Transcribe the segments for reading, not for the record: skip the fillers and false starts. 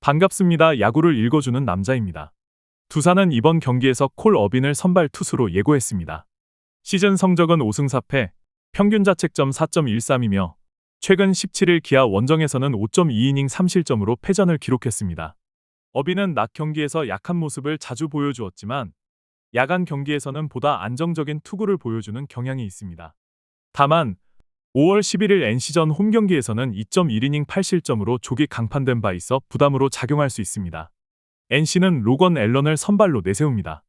반갑습니다. 야구를 읽어주는 남자입니다. 두산은 이번 경기에서 콜 어빈을 선발 투수로 예고했습니다. 시즌 성적은 5승 4패, 평균 자책점 4.13이며 최근 17일 기아 원정에서는 5.2이닝 3실점으로 패전을 기록했습니다. 어빈은 낮 경기에서 약한 모습을 자주 보여주었지만 야간 경기에서는 보다 안정적인 투구를 보여주는 경향이 있습니다. 다만 5월 11일 NC전 홈경기에서는 2.1이닝 8실점으로 족이 강판된 바 있어 부담으로 작용할 수 있습니다. NC는 로건 앨런을 선발로 내세웁니다.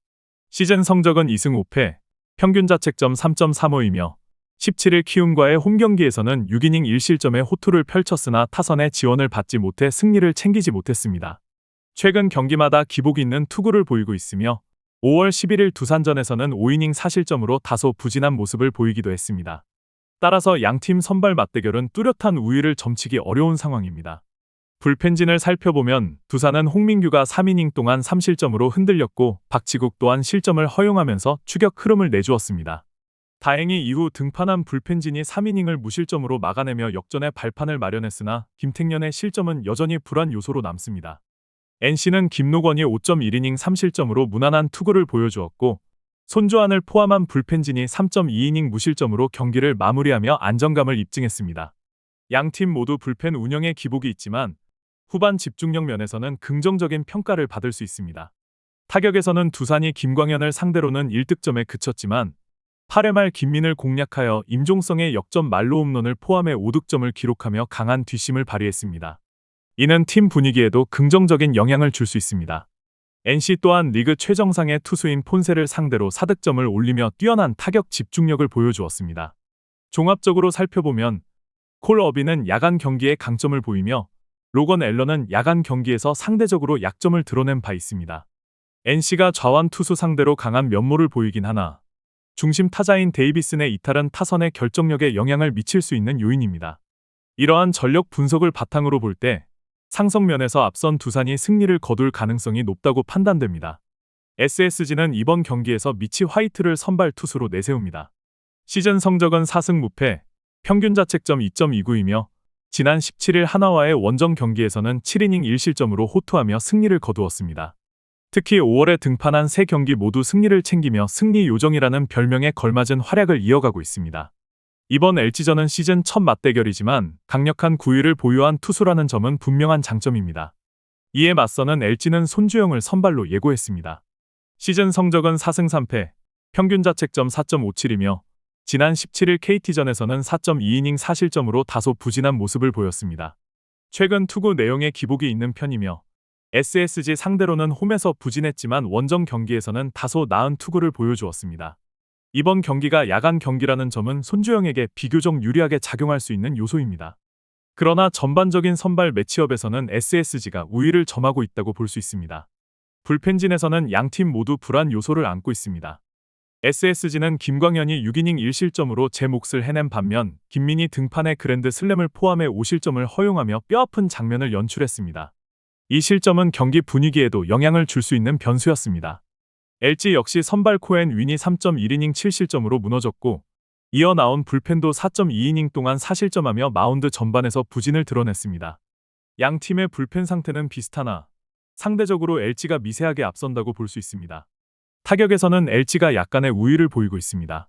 시즌 성적은 2승 5패, 평균 자책점 3.35이며 17일 키움과의 홈경기에서는 6이닝 1실점의 호투를 펼쳤으나 타선의 지원을 받지 못해 승리를 챙기지 못했습니다. 최근 경기마다 기복이 있는 투구를 보이고 있으며 5월 11일 두산전에서는 5이닝 4실점으로 다소 부진한 모습을 보이기도 했습니다. 따라서 양팀 선발 맞대결은 뚜렷한 우위를 점치기 어려운 상황입니다. 불펜진을 살펴보면 두산은 홍민규가 3이닝 동안 3실점으로 흔들렸고 박지국 또한 실점을 허용하면서 추격 흐름을 내주었습니다. 다행히 이후 등판한 불펜진이 3이닝을 무실점으로 막아내며 역전의 발판을 마련했으나 김택년의 실점은 여전히 불안 요소로 남습니다. NC는 김노건이 5.1이닝 3실점으로 무난한 투구를 보여주었고 손주환을 포함한 불펜진이 3.2이닝 무실점으로 경기를 마무리하며 안정감을 입증했습니다. 양팀 모두 불펜 운영에 기복이 있지만 후반 집중력 면에서는 긍정적인 평가를 받을 수 있습니다. 타격에서는 두산이 김광현을 상대로는 1득점에 그쳤지만 8회 말 김민을 공략하여 임종성의 역전 만루 홈런을 포함해 5득점을 기록하며 강한 뒷심을 발휘했습니다. 이는 팀 분위기에도 긍정적인 영향을 줄 수 있습니다. NC 또한 리그 최정상의 투수인 폰세를 상대로 4득점을 올리며 뛰어난 타격 집중력을 보여주었습니다. 종합적으로 살펴보면 콜 어빈은 야간 경기에 강점을 보이며 로건 앨런은 야간 경기에서 상대적으로 약점을 드러낸 바 있습니다. NC가 좌완 투수 상대로 강한 면모를 보이긴 하나 중심 타자인 데이비슨의 이탈은 타선의 결정력에 영향을 미칠 수 있는 요인입니다. 이러한 전력 분석을 바탕으로 볼 때 상성면에서 앞선 두산이 승리를 거둘 가능성이 높다고 판단됩니다. SSG는 이번 경기에서 미치 화이트를 선발 투수로 내세웁니다. 시즌 성적은 4승 무패, 평균 자책점 2.29이며 지난 17일 하나와의 원정 경기에서는 7이닝 1실점으로 호투하며 승리를 거두었습니다. 특히 5월에 등판한 3경기 모두 승리를 챙기며 승리 요정이라는 별명에 걸맞은 활약을 이어가고 있습니다. 이번 LG전은 시즌 첫 맞대결이지만 강력한 구위를 보유한 투수라는 점은 분명한 장점입니다. 이에 맞서는 LG는 손주영을 선발로 예고했습니다. 시즌 성적은 4승 3패, 평균 자책점 4.57이며 지난 17일 KT전에서는 4.2이닝 4실점으로 다소 부진한 모습을 보였습니다. 최근 투구 내용에 기복이 있는 편이며 SSG 상대로는 홈에서 부진했지만 원정 경기에서는 다소 나은 투구를 보여주었습니다. 이번 경기가 야간 경기라는 점은 손주영에게 비교적 유리하게 작용할 수 있는 요소입니다. 그러나 전반적인 선발 매치업에서는 SSG가 우위를 점하고 있다고 볼 수 있습니다. 불펜진에서는 양팀 모두 불안 요소를 안고 있습니다. SSG는 김광현이 6이닝 1실점으로 제 몫을 해낸 반면 김민희 등판의 그랜드 슬램을 포함해 5실점을 허용하며 뼈아픈 장면을 연출했습니다. 이 실점은 경기 분위기에도 영향을 줄 수 있는 변수였습니다. LG 역시 선발 코엔 윈이 3.1이닝 7실점으로 무너졌고 이어 나온 불펜도 4.2이닝 동안 4실점하며 마운드 전반에서 부진을 드러냈습니다. 양 팀의 불펜 상태는 비슷하나 상대적으로 LG가 미세하게 앞선다고 볼 수 있습니다. 타격에서는 LG가 약간의 우위를 보이고 있습니다.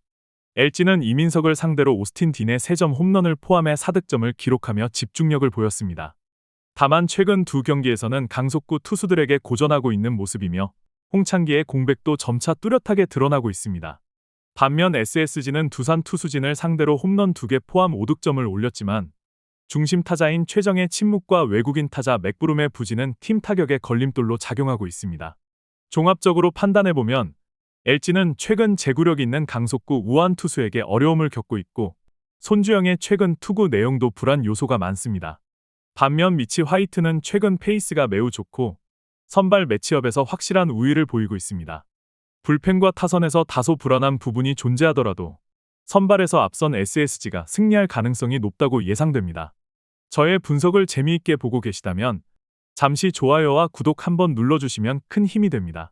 LG는 이민석을 상대로 오스틴 딘의 3점 홈런을 포함해 4득점을 기록하며 집중력을 보였습니다. 다만 최근 두 경기에서는 강속구 투수들에게 고전하고 있는 모습이며 홍창기의 공백도 점차 뚜렷하게 드러나고 있습니다. 반면 SSG는 두산 투수진을 상대로 홈런 2개 포함 5득점을 올렸지만 중심 타자인 최정의 침묵과 외국인 타자 맥브룸의 부진은 팀 타격에 걸림돌로 작용하고 있습니다. 종합적으로 판단해보면 LG는 최근 제구력 있는 강속구 우완 투수에게 어려움을 겪고 있고 손주영의 최근 투구 내용도 불안 요소가 많습니다. 반면 미치 화이트는 최근 페이스가 매우 좋고 선발 매치업에서 확실한 우위를 보이고 있습니다. 불펜과 타선에서 다소 불안한 부분이 존재하더라도 선발에서 앞선 SSG가 승리할 가능성이 높다고 예상됩니다. 저의 분석을 재미있게 보고 계시다면 잠시 좋아요와 구독 한번 눌러주시면 큰 힘이 됩니다.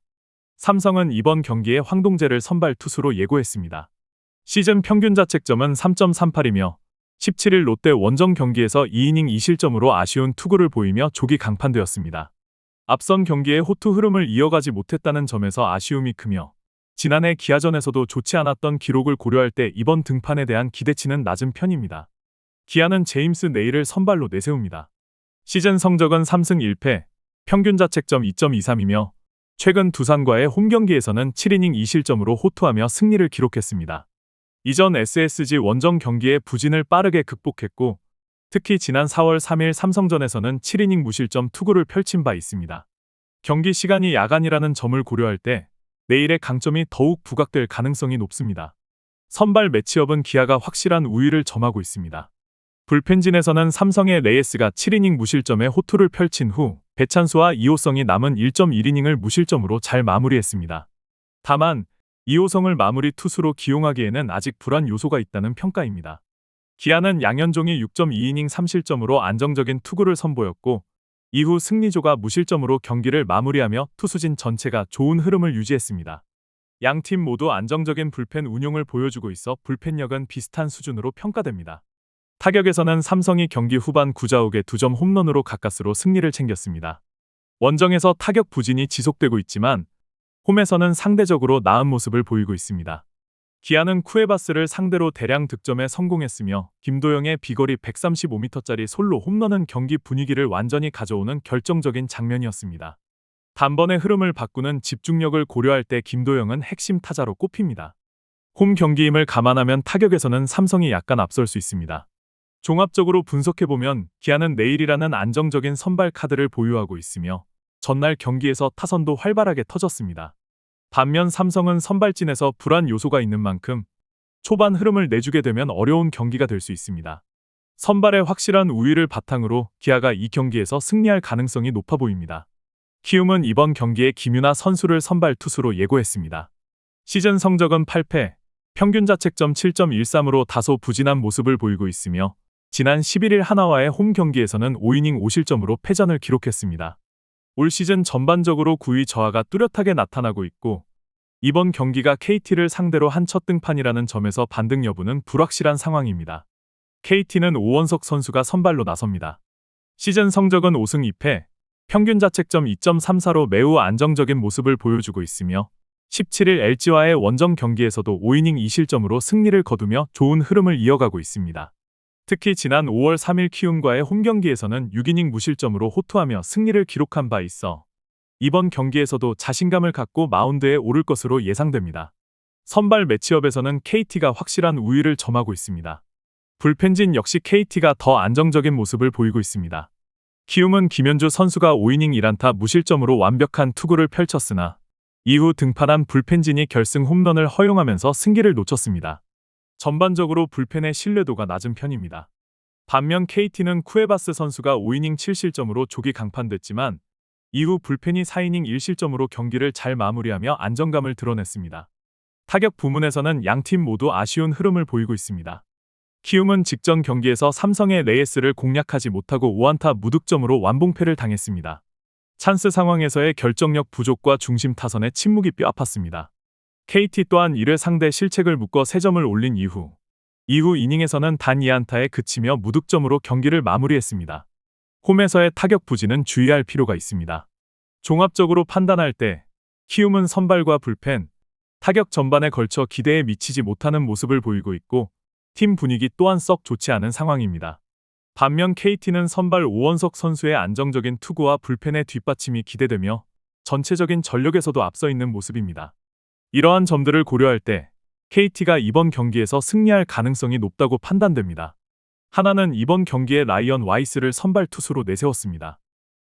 삼성은 이번 경기에 황동재를 선발 투수로 예고했습니다. 시즌 평균 자책점은 3.38이며 17일 롯데 원정 경기에서 2이닝 2실점으로 아쉬운 투구를 보이며 족이 강판되었습니다. 앞선 경기에 호투 흐름을 이어가지 못했다는 점에서 아쉬움이 크며 지난해 기아전에서도 좋지 않았던 기록을 고려할 때 이번 등판에 대한 기대치는 낮은 편입니다. 기아는 제임스 네일을 선발로 내세웁니다. 시즌 성적은 3승 1패, 평균 자책점 2.23이며 최근 두산과의 홈경기에서는 7이닝 2실점으로 호투하며 승리를 기록했습니다. 이전 SSG 원정 경기의 부진을 빠르게 극복했고 특히 지난 4월 3일 삼성전에서는 7이닝 무실점 투구를 펼친 바 있습니다. 경기 시간이 야간이라는 점을 고려할 때 내일의 강점이 더욱 부각될 가능성이 높습니다. 선발 매치업은 기아가 확실한 우위를 점하고 있습니다. 불펜진에서는 삼성의 레이스가 7이닝 무실점에 호투를 펼친 후 배찬수와 이호성이 남은 1.1이닝을 무실점으로 잘 마무리했습니다. 다만 이호성을 마무리 투수로 기용하기에는 아직 불안 요소가 있다는 평가입니다. 기아는 양현종이 6.2이닝 3실점으로 안정적인 투구를 선보였고 이후 승리조가 무실점으로 경기를 마무리하며 투수진 전체가 좋은 흐름을 유지했습니다. 양팀 모두 안정적인 불펜 운용을 보여주고 있어 불펜력은 비슷한 수준으로 평가됩니다. 타격에서는 삼성이 경기 후반 구자욱의 2점 홈런으로 가까스로 승리를 챙겼습니다. 원정에서 타격 부진이 지속되고 있지만 홈에서는 상대적으로 나은 모습을 보이고 있습니다. 기아는 쿠에바스를 상대로 대량 득점에 성공했으며 김도영의 비거리 135m짜리 솔로 홈런은 경기 분위기를 완전히 가져오는 결정적인 장면이었습니다. 단번에 흐름을 바꾸는 집중력을 고려할 때 김도영은 핵심 타자로 꼽힙니다. 홈 경기임을 감안하면 타격에서는 삼성이 약간 앞설 수 있습니다. 종합적으로 분석해보면 기아는 내일이라는 안정적인 선발 카드를 보유하고 있으며 전날 경기에서 타선도 활발하게 터졌습니다. 반면 삼성은 선발진에서 불안 요소가 있는 만큼 초반 흐름을 내주게 되면 어려운 경기가 될 수 있습니다. 선발의 확실한 우위를 바탕으로 기아가 이 경기에서 승리할 가능성이 높아 보입니다. 키움은 이번 경기에 김윤아 선수를 선발 투수로 예고했습니다. 시즌 성적은 8패, 평균 자책점 7.13으로 다소 부진한 모습을 보이고 있으며 지난 11일 하나와의 홈 경기에서는 5이닝 5실점으로 패전을 기록했습니다. 올 시즌 전반적으로 9위 저하가 뚜렷하게 나타나고 있고 이번 경기가 KT를 상대로 한 첫 등판이라는 점에서 반등 여부는 불확실한 상황입니다. KT는 오원석 선수가 선발로 나섭니다. 시즌 성적은 5승 2패, 평균 자책점 2.34로 매우 안정적인 모습을 보여주고 있으며 17일 LG와의 원정 경기에서도 5이닝 2실점으로 승리를 거두며 좋은 흐름을 이어가고 있습니다. 특히 지난 5월 3일 키움과의 홈경기에서는 6이닝 무실점으로 호투하며 승리를 기록한 바 있어 이번 경기에서도 자신감을 갖고 마운드에 오를 것으로 예상됩니다. 선발 매치업에서는 KT가 확실한 우위를 점하고 있습니다. 불펜진 역시 KT가 더 안정적인 모습을 보이고 있습니다. 키움은 김현주 선수가 5이닝 1안타 무실점으로 완벽한 투구를 펼쳤으나 이후 등판한 불펜진이 결승 홈런을 허용하면서 승기를 놓쳤습니다. 전반적으로 불펜의 신뢰도가 낮은 편입니다. 반면 KT는 쿠에바스 선수가 5이닝 7실점으로 조기 강판됐지만 이후 불펜이 4이닝 1실점으로 경기를 잘 마무리하며 안정감을 드러냈습니다. 타격 부문에서는 양팀 모두 아쉬운 흐름을 보이고 있습니다. 키움은 직전 경기에서 삼성의 레이스를 공략하지 못하고 5안타 무득점으로 완봉패를 당했습니다. 찬스 상황에서의 결정력 부족과 중심 타선의 침묵이 뼈아팠습니다. KT 또한 1회 상대 실책을 묶어 3점을 올린 이후 이닝에서는 단 2안타에 그치며 무득점으로 경기를 마무리했습니다. 홈에서의 타격 부진은 주의할 필요가 있습니다. 종합적으로 판단할 때 키움은 선발과 불펜, 타격 전반에 걸쳐 기대에 미치지 못하는 모습을 보이고 있고 팀 분위기 또한 썩 좋지 않은 상황입니다. 반면 KT는 선발 오원석 선수의 안정적인 투구와 불펜의 뒷받침이 기대되며 전체적인 전력에서도 앞서 있는 모습입니다. 이러한 점들을 고려할 때 KT가 이번 경기에서 승리할 가능성이 높다고 판단됩니다. 하나는 이번 경기에 라이언 와이스를 선발 투수로 내세웠습니다.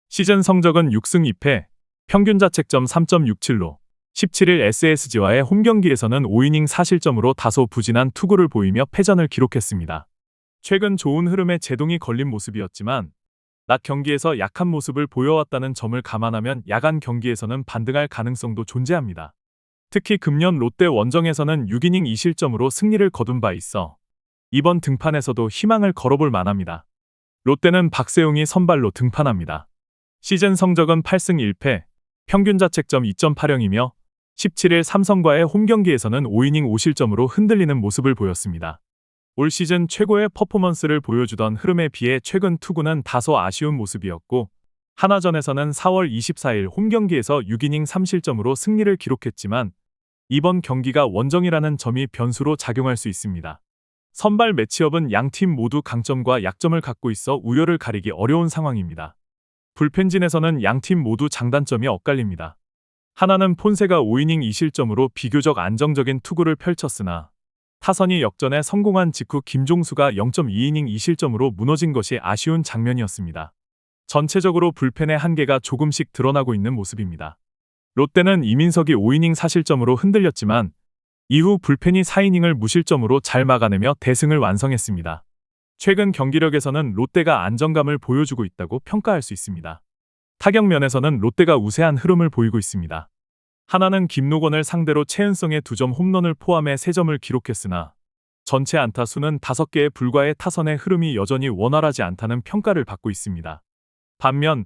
시즌 성적은 6승 2패, 평균 자책점 3.67로 17일 SSG와의 홈경기에서는 5이닝 4실점으로 다소 부진한 투구를 보이며 패전을 기록했습니다. 최근 좋은 흐름에 제동이 걸린 모습이었지만 낮 경기에서 약한 모습을 보여왔다는 점을 감안하면 야간 경기에서는 반등할 가능성도 존재합니다. 특히 금년 롯데 원정에서는 6이닝 2실점으로 승리를 거둔 바 있어 이번 등판에서도 희망을 걸어볼 만합니다. 롯데는 박세웅이 선발로 등판합니다. 시즌 성적은 8승 1패, 평균 자책점 2.80이며 17일 삼성과의 홈경기에서는 5이닝 5실점으로 흔들리는 모습을 보였습니다. 올 시즌 최고의 퍼포먼스를 보여주던 흐름에 비해 최근 투구는 다소 아쉬운 모습이었고 하나전에서는 4월 24일 홈경기에서 6이닝 3실점으로 승리를 기록했지만 이번 경기가 원정이라는 점이 변수로 작용할 수 있습니다. 선발 매치업은 양팀 모두 강점과 약점을 갖고 있어 우열을 가리기 어려운 상황입니다. 불펜진에서는 양팀 모두 장단점이 엇갈립니다. 하나는 폰세가 5이닝 2실점으로 비교적 안정적인 투구를 펼쳤으나 타선이 역전에 성공한 직후 김종수가 0.2이닝 2실점으로 무너진 것이 아쉬운 장면이었습니다. 전체적으로 불펜의 한계가 조금씩 드러나고 있는 모습입니다. 롯데는 이민석이 5이닝 4실점으로 흔들렸지만 이후 불펜이 4이닝을 무실점으로 잘 막아내며 대승을 완성했습니다. 최근 경기력에서는 롯데가 안정감을 보여주고 있다고 평가할 수 있습니다. 타격 면에서는 롯데가 우세한 흐름을 보이고 있습니다. 하나는 김노건을 상대로 최은성의 2점 홈런을 포함해 3점을 기록했으나 전체 안타 수는 5개에 불과해 타선의 흐름이 여전히 원활하지 않다는 평가를 받고 있습니다. 반면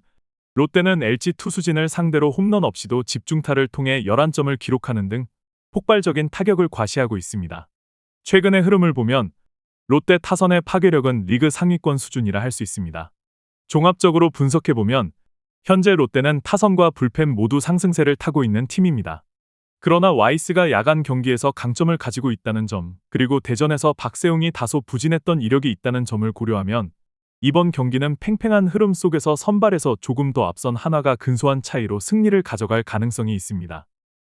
롯데는 LG 투수진을 상대로 홈런 없이도 집중타를 통해 11점을 기록하는 등 폭발적인 타격을 과시하고 있습니다. 최근의 흐름을 보면 롯데 타선의 파괴력은 리그 상위권 수준이라 할 수 있습니다. 종합적으로 분석해보면 현재 롯데는 타선과 불펜 모두 상승세를 타고 있는 팀입니다. 그러나 와이스가 야간 경기에서 강점을 가지고 있다는 점, 그리고 대전에서 박세웅이 다소 부진했던 이력이 있다는 점을 고려하면 이번 경기는 팽팽한 흐름 속에서 선발에서 조금 더 앞선 하나가 근소한 차이로 승리를 가져갈 가능성이 있습니다.